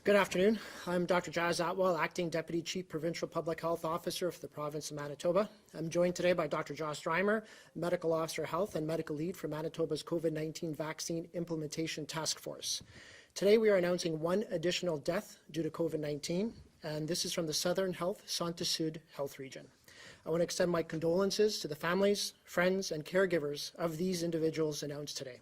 Good afternoon. I'm Dr. Jas Atwal, Acting Deputy Chief Provincial Public Health Officer for the Province of Manitoba. I'm joined today by Dr. Josh Reimer, Medical Officer Health and Medical Lead for Manitoba's COVID-19 Vaccine Implementation Task Force. Today we are announcing one additional death due to COVID-19, and this is from the Southern Health Centre Sud Health Region. I want to extend my condolences to the families, friends, and caregivers of these individuals announced today.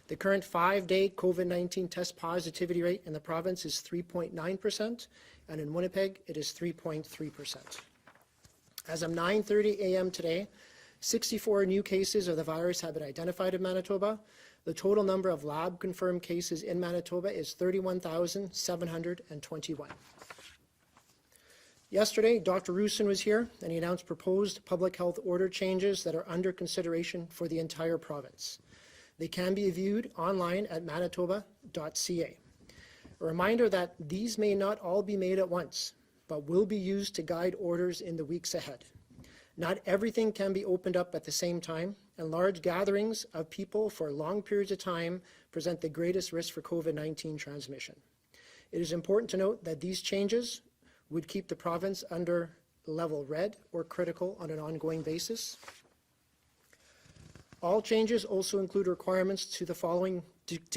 The current 5-day COVID-19 test positivity rate in the province is 3.9%, and in Winnipeg it is 3.3%. As of 9:30 a.m. today, 64 new cases of the virus have been identified in Manitoba. The total number of lab-confirmed cases in Manitoba is 31,721. Yesterday, Dr. Roussin was here, and he announced proposed public health order changes that are under consideration for the entire province. They can be viewed online at manitoba.ca. A reminder that these may not all be made at once, but will be used to guide orders in the weeks ahead. Not everything can be opened up at the same time, and large gatherings of people for long periods of time present the greatest risk for COVID-19 transmission. It is important to note that these changes would keep the province under level red or critical on an ongoing basis. All changes also include requirements to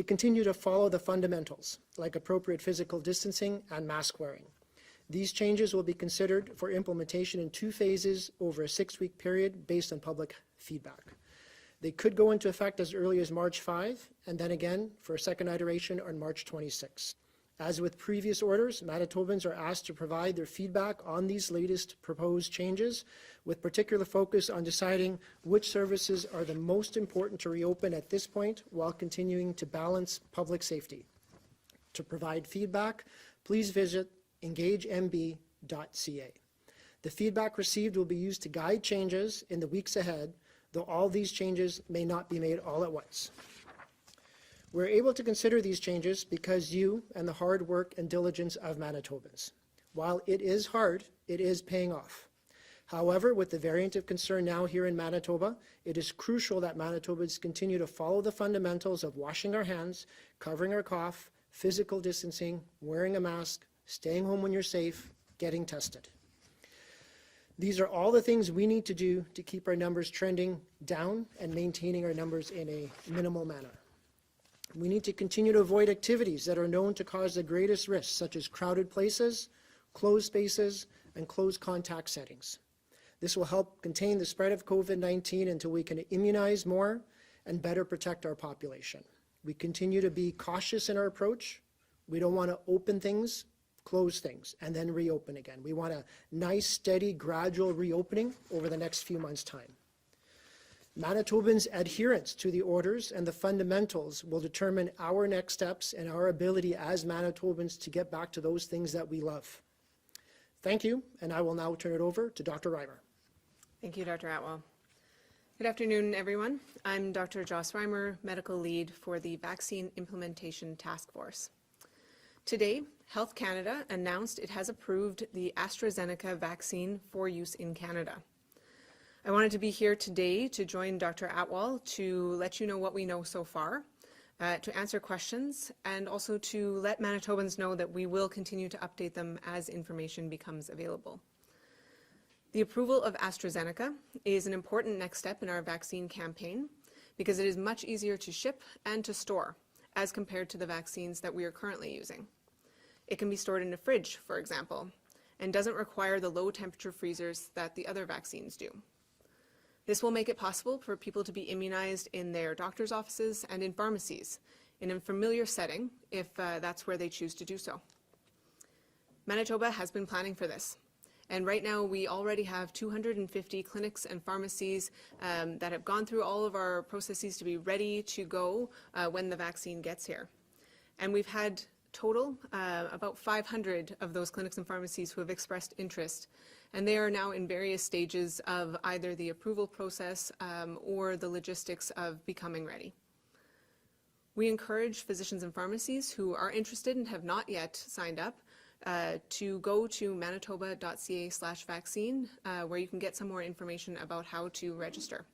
continue to follow the fundamentals, like appropriate physical distancing and mask wearing. These changes will be considered for implementation in 2 phases over a 6-week period based on public feedback. They could go into effect as early as March 5, and then again for a second iteration on March 26. As with previous orders, Manitobans are asked to provide their feedback on these latest proposed changes, with particular focus on deciding which services are the most important to reopen at this point while continuing to balance public safety. To provide feedback, please visit engagemb.ca. The feedback received will be used to guide changes in the weeks ahead, though all these changes may not be made all at once. We're able to consider these changes because you and the hard work and diligence of Manitobans. While it is hard, it is paying off. However, with the variant of concern now here in Manitoba, it is crucial that Manitobans continue to follow the fundamentals of washing our hands, covering our cough, physical distancing, wearing a mask, staying home when you're safe, getting tested. These are all the things we need to do to keep our numbers trending down and maintaining our numbers in a minimal manner. We need to continue to avoid activities that are known to cause the greatest risks, such as crowded places, closed spaces, and close contact settings. This will help contain the spread of COVID-19 until we can immunize more and better protect our population. We continue to be cautious in our approach. We don't want to open things, close things, and then reopen again. We want a nice, steady, gradual reopening over the next few months' time. Manitobans' adherence to the orders and the fundamentals will determine our next steps and our ability as Manitobans to get back to those things that we love. Thank you, and I will now turn it over to Dr. Reimer. Thank you, Dr. Atwal. Good afternoon, everyone. I'm Dr. Josh Reimer, Medical Lead for the Vaccine Implementation Task Force. Today, Health Canada announced it has approved the AstraZeneca vaccine for use in Canada. I wanted to be here today to join Dr. Atwal to let you know what we know so far, to answer questions, and also to let Manitobans know that we will continue to update them as information becomes available. The approval of AstraZeneca is an important next step in our vaccine campaign because it is much easier to ship and to store as compared to the vaccines that we are currently using. It can be stored in a fridge, for example, and doesn't require the low temperature freezers that the other vaccines do. This will make it possible for people to be immunized in their doctor's offices and in pharmacies in a familiar setting if that's where they choose to do so. Manitoba has been planning for this, and right now we already have 250 clinics and pharmacies that have gone through all of our processes to be ready to go when the vaccine gets here. And we've had total about 500 of those clinics and pharmacies who have expressed interest, and they are now in various stages of either the approval process or the logistics of becoming ready. We encourage physicians and pharmacies who are interested and have not yet signed up to go to manitoba.ca/vaccine where you can get some more information about how to register.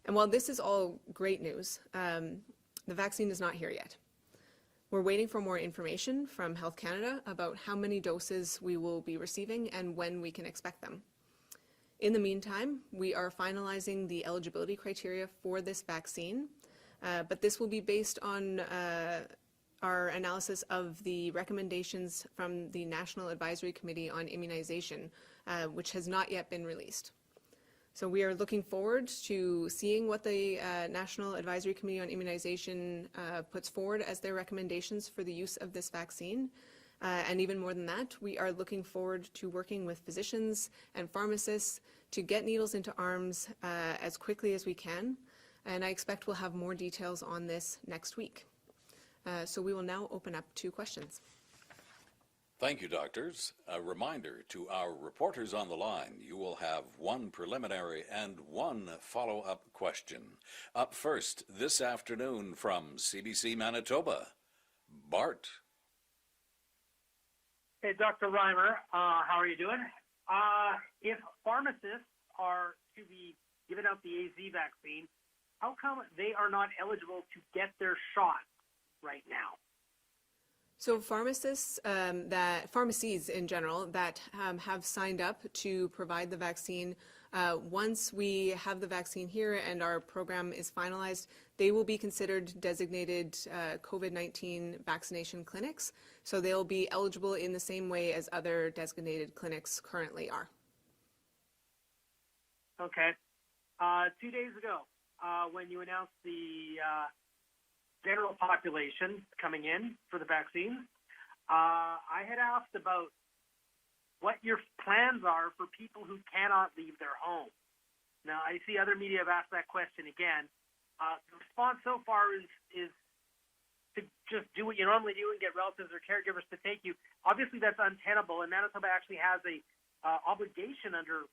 And while this is all great news, the vaccine is not here yet. We're waiting for more information from Health Canada about how many doses we will be receiving and when we can expect them. In the meantime, we are finalizing the eligibility criteria for this vaccine, but this will be based on our analysis of the recommendations from the National Advisory Committee on Immunization, which has not yet been released. So we are looking forward to seeing what the National Advisory Committee on Immunization puts forward as their recommendations for the use of this vaccine. And even more than that, we are looking forward to working with physicians and pharmacists to get needles into arms as quickly as we can. And I expect we'll have more details on this next week. So we will now open up to questions. Thank you, doctors. A reminder to our reporters on the line, you will have one preliminary and one follow-up question. Up first this afternoon from CBC Manitoba, Bart. Hey, Dr. Reimer, how are you doing? If pharmacists are to be giving out the AZ vaccine, how come they are not eligible to get their shot right now? So pharmacists, pharmacies in general that have signed up to provide the vaccine, once we have the vaccine here and our program is finalized, they will be considered designated COVID-19 vaccination clinics. So they'll be eligible in the same way as other designated clinics currently are. Okay. 2 days ago, when you announced the general population coming in for the vaccine, I had asked about what your plans are for people who cannot leave their home. Now, I see other media have asked that question again. The response so far is to just do what you normally do and get relatives or caregivers to take you. Obviously, that's untenable, and Manitoba actually has a obligation under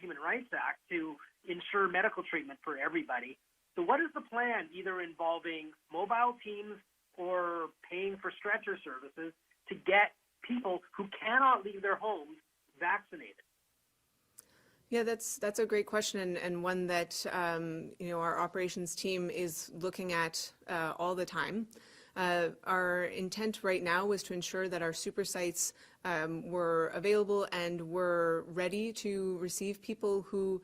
Human Rights Act to ensure medical treatment for everybody. So what is the plan, either involving mobile teams or paying for stretcher services, to get people who cannot leave their homes vaccinated? Yeah, that's a great question, and one that our operations team is looking at all the time. Our intent right now was to ensure that our super sites were available and were ready to receive people who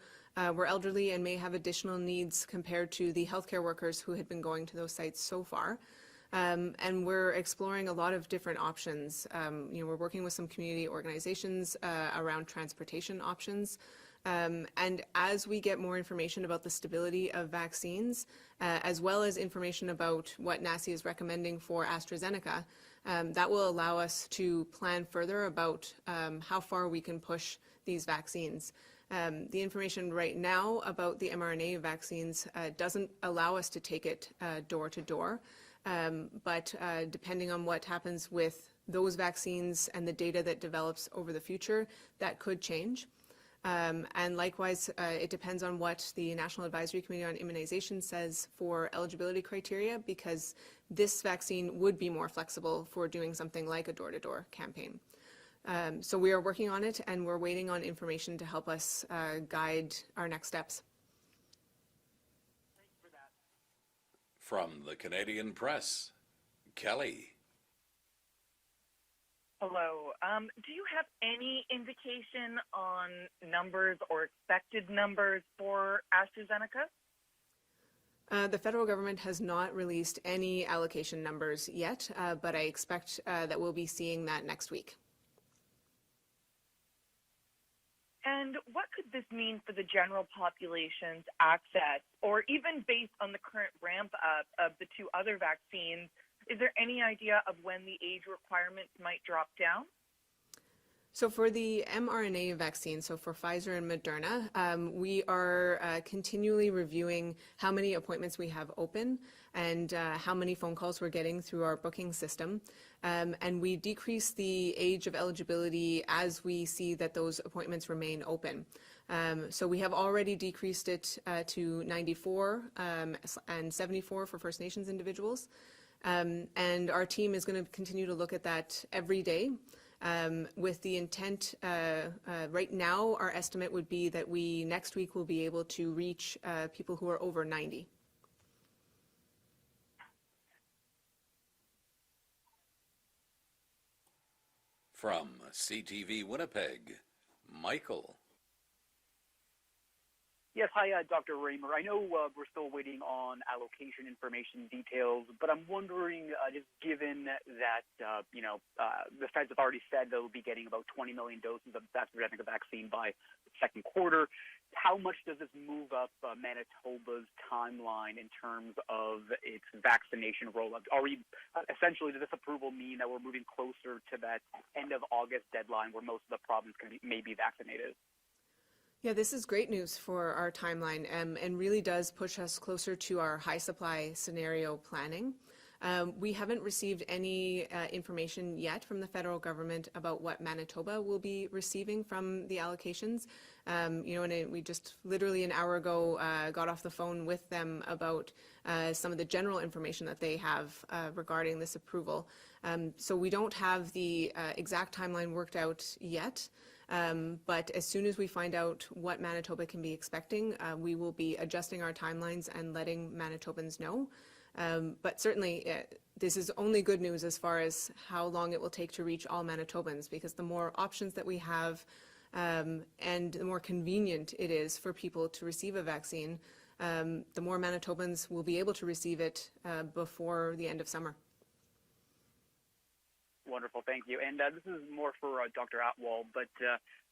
were elderly and may have additional needs compared to the healthcare workers who had been going to those sites so far. And we're exploring a lot of different options. We're working with some community organizations around transportation options. And as we get more information about the stability of vaccines, as well as information about what NACI is recommending for AstraZeneca, that will allow us to plan further about how far we can push these vaccines. The information right now about the mRNA vaccines doesn't allow us to take it door to door, but depending on what happens with those vaccines and the data that develops over the future, that could change. And likewise, it depends on what the National Advisory Committee on Immunization says for eligibility criteria, because this vaccine would be more flexible for doing something like a door-to-door campaign. So we are working on it, and we're waiting on information to help us guide our next steps. Thanks for that. From the Canadian Press, Kelly. Hello. Do you have any indication on numbers or expected numbers for AstraZeneca? The federal government has not released any allocation numbers yet, but I expect that we'll be seeing that next week. And what could this mean for the general population's access, or even based on the current ramp up of the two other vaccines? Is there any idea of when the age requirements might drop down? So for the mRNA vaccine, so for Pfizer and Moderna, we are continually reviewing how many appointments we have open and how many phone calls we're getting through our booking system. And we decrease the age of eligibility as we see that those appointments remain open. So we have already decreased it to 94 and 74 for First Nations individuals. And our team is going to continue to look at that every day. With the intent, right now, our estimate would be that we next week will be able to reach people who are over 90. From CTV Winnipeg, Michael. Yes, hi, Dr. Reimer. I know we're still waiting on allocation information details, but I'm wondering, just given that, the feds have already said they'll be getting about 20 million doses of AstraZeneca vaccine by the second quarter, how much does this move up Manitoba's timeline in terms of its vaccination rollout? Are we, essentially, does this approval mean that we're moving closer to that end of August deadline where most of the province may be vaccinated? Yeah, this is great news for our timeline and really does push us closer to our high supply scenario planning. We haven't received any information yet from the federal government about what Manitoba will be receiving from the allocations. And we just literally an hour ago got off the phone with them about some of the general information that they have regarding this approval. So we don't have the exact timeline worked out yet. But as soon as we find out what Manitoba can be expecting, we will be adjusting our timelines and letting Manitobans know. But certainly, this is only good news as far as how long it will take to reach all Manitobans, because the more options that we have and the more convenient it is for people to receive a vaccine, the more Manitobans will be able to receive it before the end of summer. Wonderful, thank you. And this is more for Dr. Atwal, but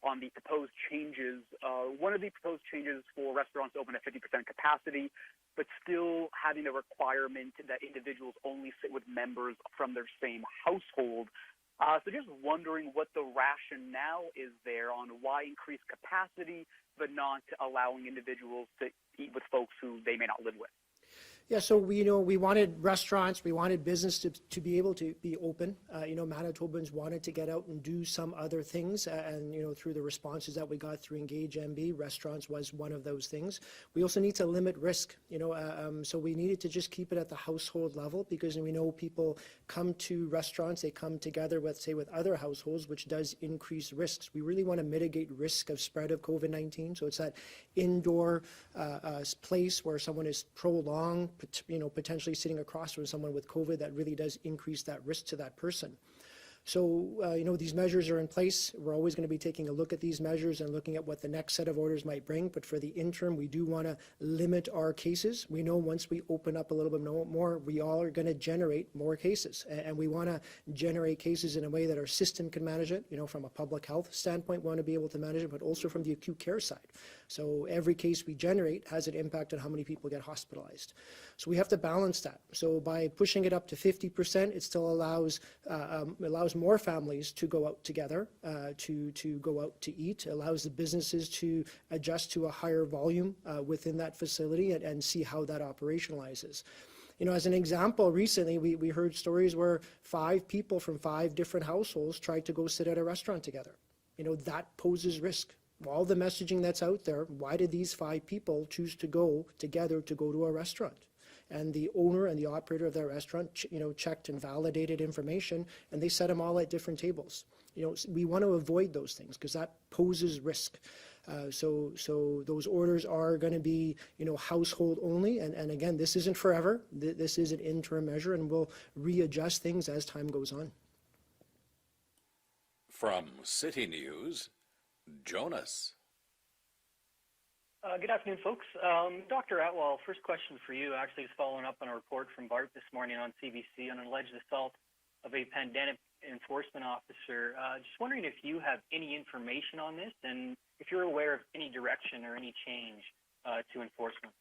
on the proposed changes, one of the proposed changes for restaurants open at 50% capacity, but still having the requirement that individuals only sit with members from their same household. So just wondering what the rationale is there on why increase capacity, but not allowing individuals to eat with folks who they may not live with. Yeah, so we wanted restaurants, we wanted business to be able to be open. Manitobans wanted to get out and do some other things, and through the responses that we got through Engage MB, restaurants was one of those things. We also need to limit risk, so we needed to just keep it at the household level, because we know people come to restaurants, they come together with other households, which does increase risks. We really want to mitigate risk of spread of COVID-19, so it's that indoor place where someone is prolonged, potentially sitting across from someone with COVID, that really does increase that risk to that person. So, these measures are in place. We're always going to be taking a look at these measures and looking at what the next set of orders might bring. But for the interim, we do want to limit our cases. We know once we open up a little bit more, we all are going to generate more cases. And we want to generate cases in a way that our system can manage it. From a public health standpoint, we want to be able to manage it, but also from the acute care side. So every case we generate has an impact on how many people get hospitalized. So we have to balance that. So by pushing it up to 50%, it still allows more families to go out together, to go out to eat, allows the businesses to adjust to a higher volume within that facility and see how that operationalizes. As an example, recently we heard stories where 5 people from 5 different households tried to go sit at a restaurant together. That poses risk. All the messaging that's out there, why did these 5 people choose to go together to go to a restaurant? And the owner and the operator of that restaurant, checked and validated information, and they set them all at different tables. We want to avoid those things because that poses risk. So those orders are going to be, household only. And again, this isn't forever. This is an interim measure, and we'll readjust things as time goes on. From CityNews, Jonas. Good afternoon, folks. Dr. Atwal, first question for you actually is following up on a report from Bart this morning on CBC on an alleged assault of a pandemic enforcement officer. Just wondering if you have any information on this and if you're aware of any direction or any change to enforcement.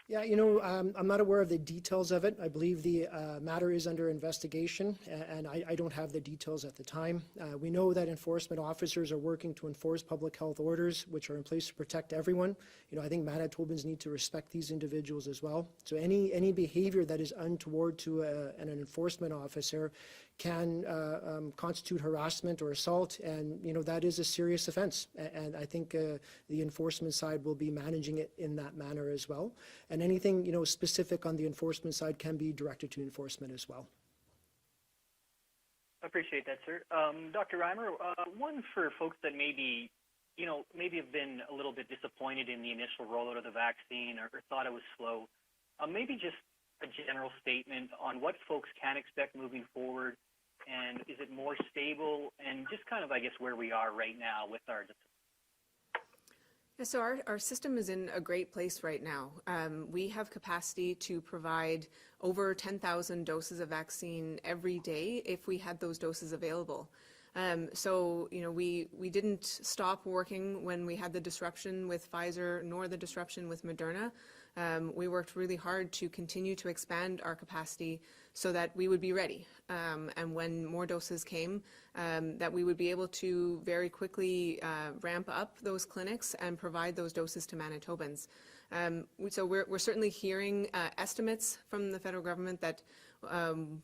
Yeah, I'm not aware of the details of it. I believe the matter is under investigation, and I don't have the details at the time. We know that enforcement officers are working to enforce public health orders, which are in place to protect everyone. I think Manitobans need to respect these individuals as well. So any behavior that is untoward to an enforcement officer can constitute harassment or assault, and that is a serious offense. And I think the enforcement side will be managing it in that manner as well. And anything specific on the enforcement side can be directed to enforcement as well. I appreciate that, sir. Dr. Reimer, one for folks that maybe have been a little bit disappointed in the initial rollout of the vaccine or thought it was slow. Maybe just a general statement on what folks can expect moving forward and is it more stable? And just kind of, I guess, where we are right now with our. Yeah, so our system is in a great place right now. We have capacity to provide over 10,000 doses of vaccine every day if we had those doses available. So, you know, we didn't stop working when we had the disruption with Pfizer nor the disruption with Moderna. We worked really hard to continue to expand our capacity so that we would be ready. And when more doses came, that we would be able to very quickly ramp up those clinics and provide those doses to Manitobans. So we're certainly hearing estimates from the federal government that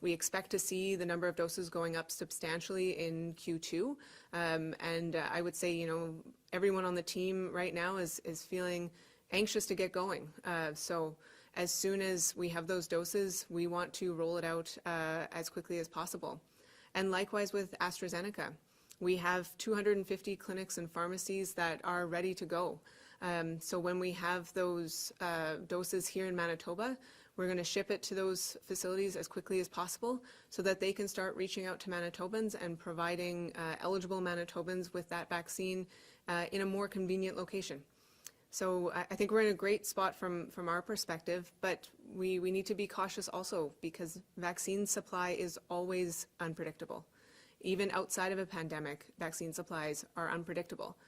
we expect to see the number of doses going up substantially in Q2. And I would say, you know, everyone on the team right now is feeling anxious to get going. So as soon as we have those doses, we want to roll it out as quickly as possible. And likewise with AstraZeneca. We have 250 clinics and pharmacies that are ready to go. So when we have those doses here in Manitoba, we're going to ship it to those facilities as quickly as possible so that they can start reaching out to Manitobans and providing eligible Manitobans with that vaccine in a more convenient location. So I think we're in a great spot from our perspective, but we need to be cautious also because vaccine supply is always unpredictable. Even outside of a pandemic, vaccine supplies are unpredictable.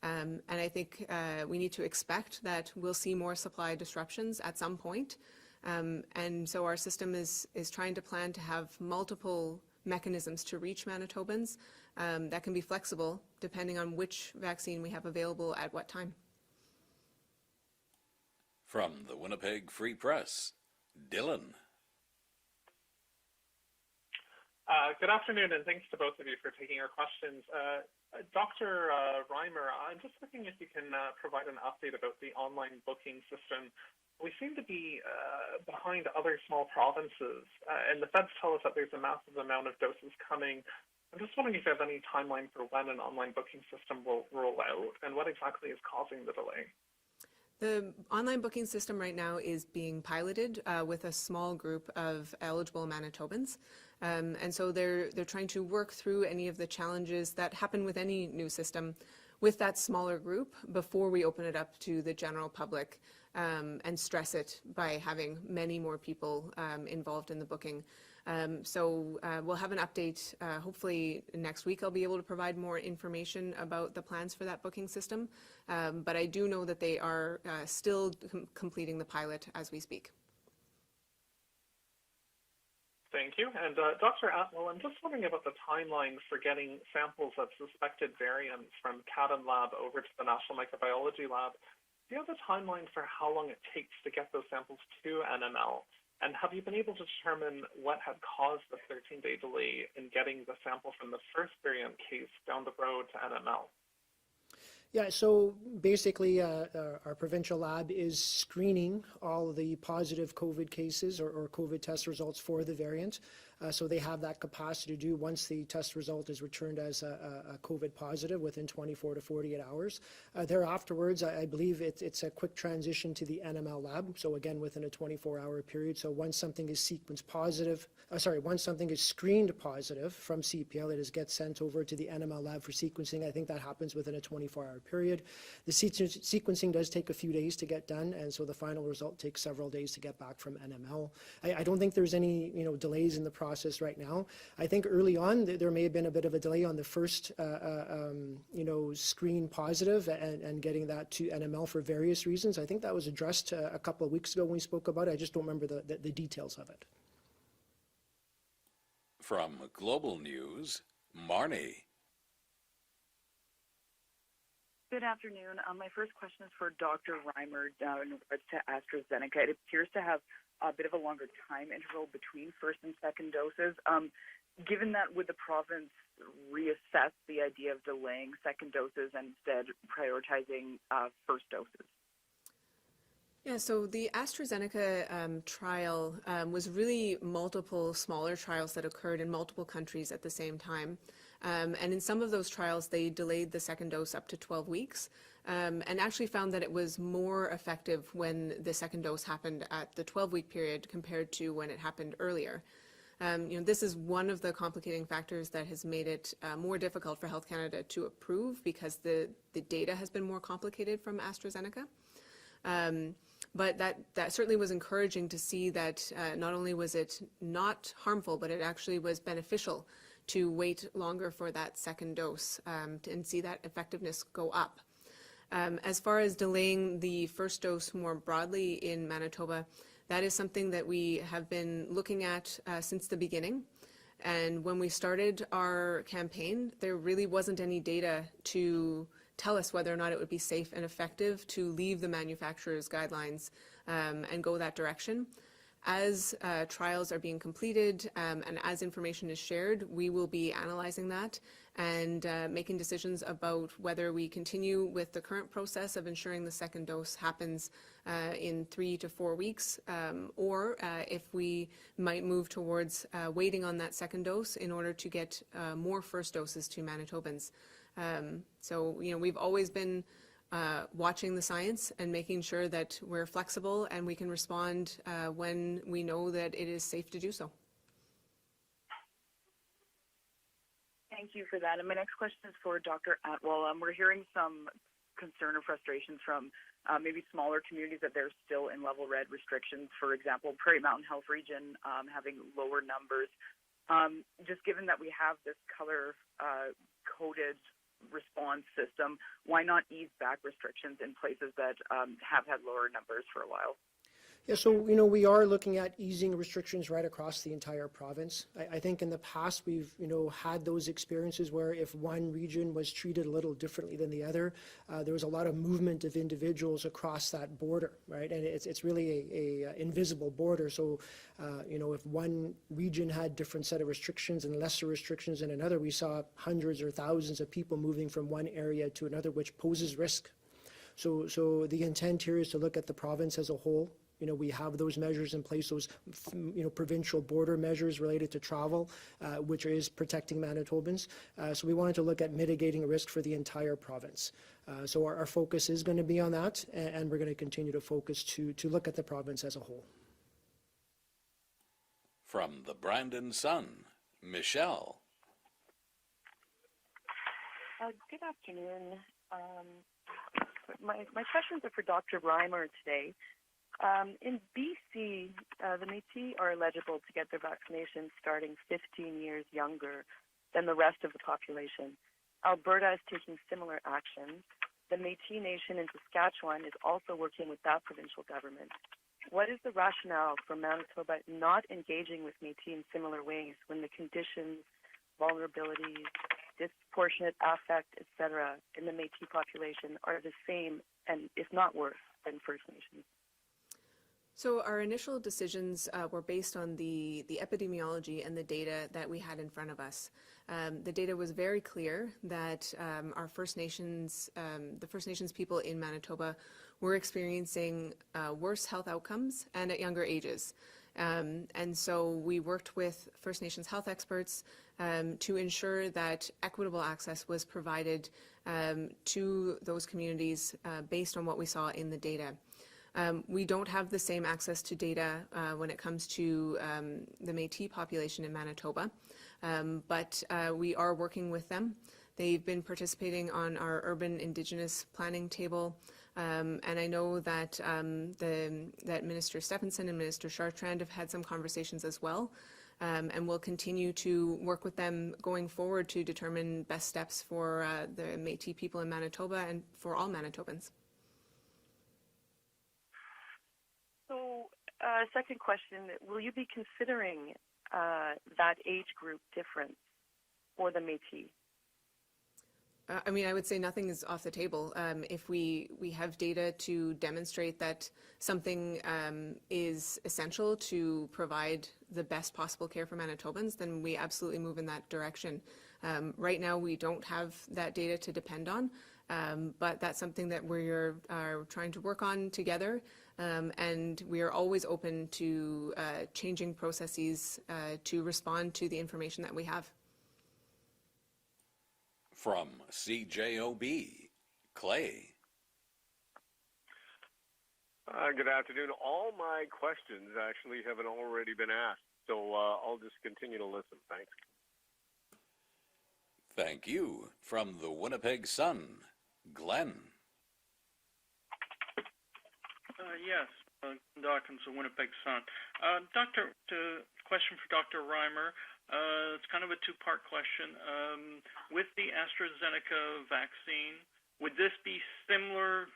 And I think we need to expect that we'll see more supply disruptions at some point. And so our system is trying to plan to have multiple mechanisms to reach Manitobans that can be flexible depending on which vaccine we have available at what time. From the Winnipeg Free Press, Dylan. Good afternoon, and thanks to both of you for taking our questions. Dr. Reimer, I'm just looking if you can provide an update about the online booking system. We seem to be behind other small provinces, and the feds tell us that there's a massive amount of doses coming. I'm just wondering if you have any timeline for when an online booking system will roll out, and what exactly is causing the delay. The online booking system right now is being piloted with a small group of eligible Manitobans. And so they're trying to work through any of the challenges that happen with any new system with that smaller group before we open it up to the general public and stress it by having many more people involved in the booking. So we'll have an update hopefully next week. I'll be able to provide more information about the plans for that booking system. But I do know that they are still completing the pilot as we speak. Thank you. And Dr. Atwal, I'm just wondering about the timeline for getting samples of suspected variants from CADM lab over to the National Microbiology Lab. Do you have a timeline for how long it takes to get those samples to NML? And have you been able to determine what had caused the 13-day delay in getting the sample from the first variant case down the road to NML? Yeah, so basically our provincial lab is screening all the positive COVID cases or COVID test results for the variant. So they have that capacity to do once the test result is returned as a COVID positive within 24 to 48 hours. Thereafterwards, I believe it's a quick transition to the NML lab. So again, within a 24-hour period. So once something is sequenced positive, once something is screened positive from CPL, it gets sent over to the NML lab for sequencing. I think that happens within a 24-hour period. The sequencing does take a few days to get done, and so the final result takes several days to get back from NML. I don't think there's any delays in the process right now. I think early on there may have been a bit of a delay on the first screen positive and getting that to NML for various reasons. I think that was addressed a couple of weeks ago when we spoke about it. I just don't remember the details of it. From Global News, Marnie. Good afternoon. My first question is for Dr. Reimer in regards to AstraZeneca. It appears to have a bit of a longer time interval between first and second doses. Given that, would the province reassess the idea of delaying second doses and instead prioritizing first doses? Yeah, so the AstraZeneca trial was really multiple smaller trials that occurred in multiple countries at the same time. And in some of those trials, they delayed the second dose up to 12 weeks and actually found that it was more effective when the second dose happened at the 12-week period compared to when it happened earlier. This is one of the complicating factors that has made it more difficult for Health Canada to approve because the data has been more complicated from AstraZeneca. But that certainly was encouraging to see that not only was it not harmful, but it actually was beneficial to wait longer for that second dose and see that effectiveness go up. As far as delaying the first dose more broadly in Manitoba, that is something that we have been looking at since the beginning. And when we started our campaign, there really wasn't any data to tell us whether or not it would be safe and effective to leave the manufacturer's guidelines and go that direction. As trials are being completed and as information is shared, we will be analyzing that and making decisions about whether we continue with the current process of ensuring the second dose happens in 3 to 4 weeks, or if we might move towards waiting on that second dose in order to get more first doses to Manitobans. So, we've always been watching the science and making sure that we're flexible and we can respond when we know that it is safe to do so. Thank you for that. And my next question is for Dr. Atwal. We're hearing some concern or frustrations from maybe smaller communities that they're still in level red restrictions. For example, Prairie Mountain Health Region having lower numbers. Just given that we have this color-coded response system, why not ease back restrictions in places that have had lower numbers for a while? Yeah, so, we are looking at easing restrictions right across the entire province. I think in the past we've, had those experiences where if one region was treated a little differently than the other, there was a lot of movement of individuals across that border, right? And it's really a invisible border. So, if one region had different set of restrictions and lesser restrictions than another, we saw hundreds or thousands of people moving from one area to another, which poses risk. So the intent here is to look at the province as a whole. We have those measures in place, those, provincial border measures related to travel, which is protecting Manitobans. So we wanted to look at mitigating risk for the entire province. So our focus is going to be on that, and we're going to continue to focus to look at the province as a whole. From the Brandon Sun, Michelle. Good afternoon. My questions are for Dr. Reimer today. In BC, the Métis are eligible to get their vaccination starting 15 years younger than the rest of the population. Alberta is taking similar action. The Métis Nation in Saskatchewan is also working with that provincial government. What is the rationale for Manitoba not engaging with Métis in similar ways when the conditions, vulnerabilities, disproportionate affect, etc., in the Métis population are the same and, if not worse, than First Nations? So our initial decisions were based on the epidemiology and the data that we had in front of us. The data was very clear that our First Nations, the First Nations people in Manitoba were experiencing worse health outcomes and at younger ages. And so we worked with First Nations health experts to ensure that equitable access was provided to those communities based on what we saw in the data. We don't have the same access to data when it comes to the Métis population in Manitoba, but we are working with them. They've been participating on our urban Indigenous planning table, and I know that that Minister Stephenson and Minister Chartrand have had some conversations as well, and we'll continue to work with them going forward to determine best steps for the Métis people in Manitoba and for all Manitobans. So, second question, will you be considering that age group difference for the Métis? I mean, I would say nothing is off the table. If we have data to demonstrate that something is essential to provide the best possible care for Manitobans, then we absolutely move in that direction. Right now, we don't have that data to depend on, but that's something that we are trying to work on together, and we are always open to changing processes to respond to the information that we have. From CJOB, Clay. Good afternoon. All my questions actually have already been asked. So I'll just continue to listen. Thanks. Thank you. From the Winnipeg Sun, Glenn. Yes, Dawkins, the Winnipeg Sun. Doctor, question for Dr. Reimer. It's kind of a two-part question. With the AstraZeneca vaccine, would this be similar,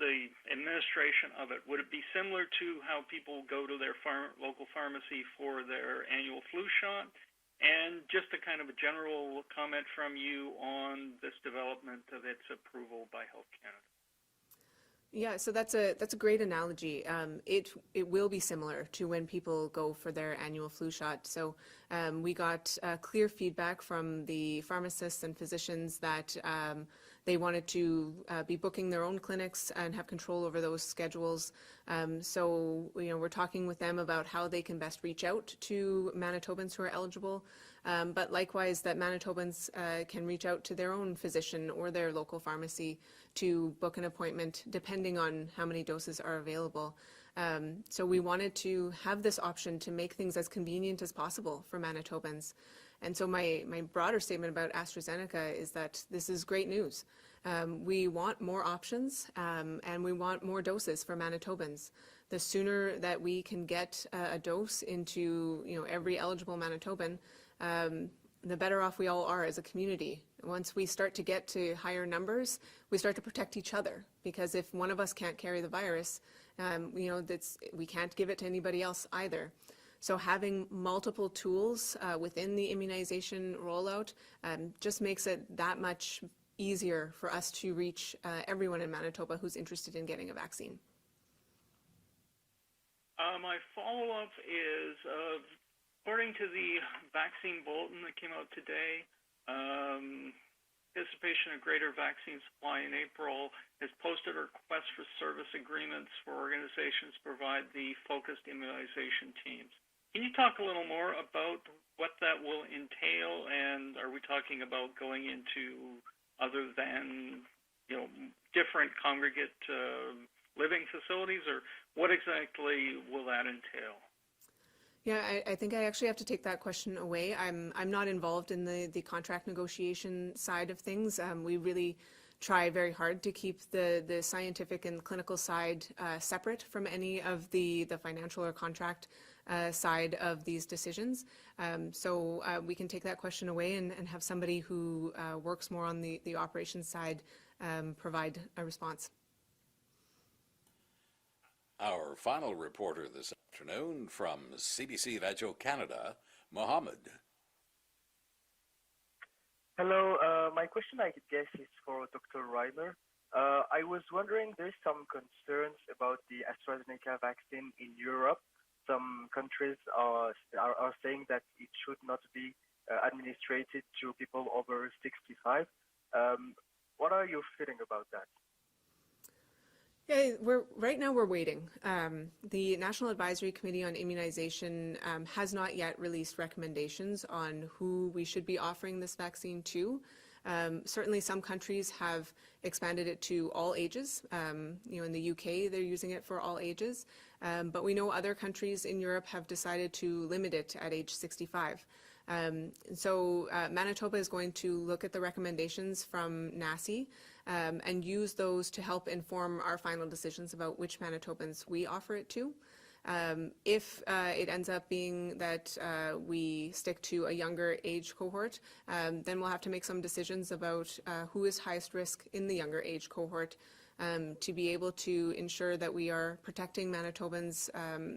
the administration of it, would it be similar to how people go to their local pharmacy for their annual flu shot? And just a kind of a general comment from you on this development of its approval by Health Canada. Yeah, so that's a great analogy. It will be similar to when people go for their annual flu shot. So we got clear feedback from the pharmacists and physicians that they wanted to be booking their own clinics and have control over those schedules. So we're talking with them about how they can best reach out to Manitobans who are eligible. But likewise, that Manitobans can reach out to their own physician or their local pharmacy to book an appointment depending on how many doses are available. So we wanted to have this option to make things as convenient as possible for Manitobans. And so my broader statement about AstraZeneca is that this is great news. We want more options and we want more doses for Manitobans. The sooner that we can get a dose into every eligible Manitoban, the better off we all are as a community. Once we start to get to higher numbers, we start to protect each other, because if one of us can't carry the virus, we can't give it to anybody else either. So having multiple tools within the immunization rollout just makes it that much easier for us to reach everyone in Manitoba who's interested in getting a vaccine. My follow-up is, according to the vaccine bulletin that came out today, anticipation of greater vaccine supply in April has posted a request for service agreements for organizations to provide the focused immunization teams. Can you talk a little more about what that will entail, and are we talking about going into other than different congregate living facilities, or what exactly will that entail? Yeah, I think I actually have to take that question away. I'm not involved in the contract negotiation side of things. We really try very hard to keep the scientific and clinical side separate from any of the financial or contract side of these decisions. So we can take that question away and have somebody who works more on the operations side provide a response. Our final reporter this afternoon from CBC Radio Canada, Mohammed. Hello, my question, I guess, is for Dr. Reimer. I was wondering, there's some concerns about the AstraZeneca vaccine in Europe. Some countries are saying that it should not be administered to people over 65. What are you feeling about that? Yeah, right now we're waiting. The National Advisory Committee on Immunization has not yet released recommendations on who we should be offering this vaccine to. Certainly some countries have expanded it to all ages. In the UK, they're using it for all ages. But we know other countries in Europe have decided to limit it at age 65. So Manitoba is going to look at the recommendations from NACI and use those to help inform our final decisions about which Manitobans we offer it to. If it ends up being that we stick to a younger age cohort, then we'll have to make some decisions about who is highest risk in the younger age cohort to be able to ensure that we are protecting Manitobans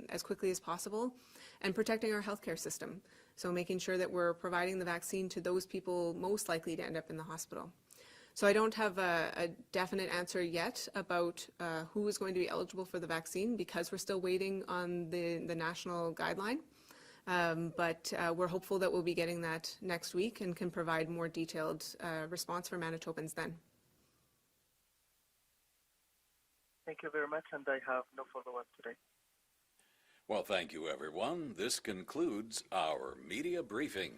as quickly as possible and protecting our healthcare system. So making sure that we're providing the vaccine to those people most likely to end up in the hospital. So I don't have a definite answer yet about who is going to be eligible for the vaccine, because we're still waiting on the national guideline. But we're hopeful that we'll be getting that next week and can provide more detailed response for Manitobans then. Thank you very much, and I have no follow-up today. Well, thank you, everyone. This concludes our media briefing.